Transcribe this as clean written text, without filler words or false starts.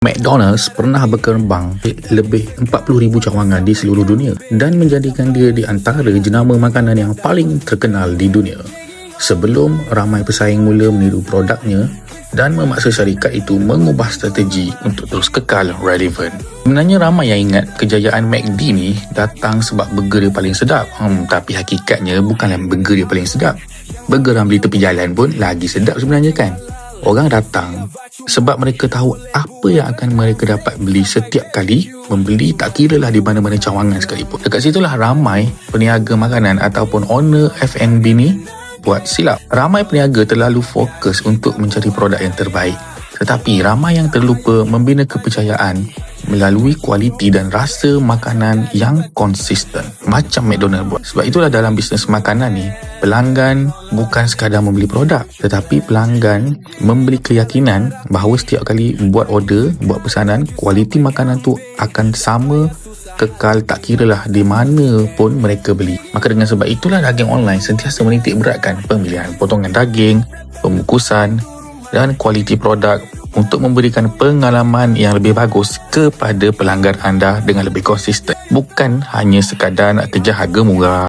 McDonald's pernah berkembang lebih 40,000 cawangan di seluruh dunia dan menjadikan dia di antara jenama makanan yang paling terkenal di dunia. Sebelum ramai pesaing mula meniru produknya dan memaksa syarikat itu mengubah strategi untuk terus kekal relevan. Sebenarnya ramai yang ingat kejayaan McD ni datang sebab burger dia paling sedap. Tapi hakikatnya bukanlah burger dia paling sedap. Burger yang beli tepi jalan pun lagi sedap sebenarnya kan. Orang datang sebab mereka tahu apa yang akan mereka dapat beli setiap kali membeli, tak kira lah di mana-mana cawangan sekalipun. Dekat situlah ramai peniaga makanan ataupun owner F&B ni buat silap. Ramai peniaga terlalu fokus untuk mencari produk yang terbaik, tetapi ramai yang terlupa membina kepercayaan melalui kualiti dan rasa makanan yang konsisten macam McDonald's buat. Sebab itulah dalam bisnes makanan ni, pelanggan bukan sekadar membeli produk, tetapi pelanggan membeli keyakinan bahawa setiap kali buat order, buat pesanan, kualiti makanan tu akan sama, kekal, tak kiralah di mana pun mereka beli. Maka dengan sebab itulah daging online sentiasa menitik beratkan pemilihan potongan daging, pemukusan dan kualiti produk untuk memberikan pengalaman yang lebih bagus kepada pelanggan anda dengan lebih konsisten. Bukan hanya sekadar nak kejar harga murah.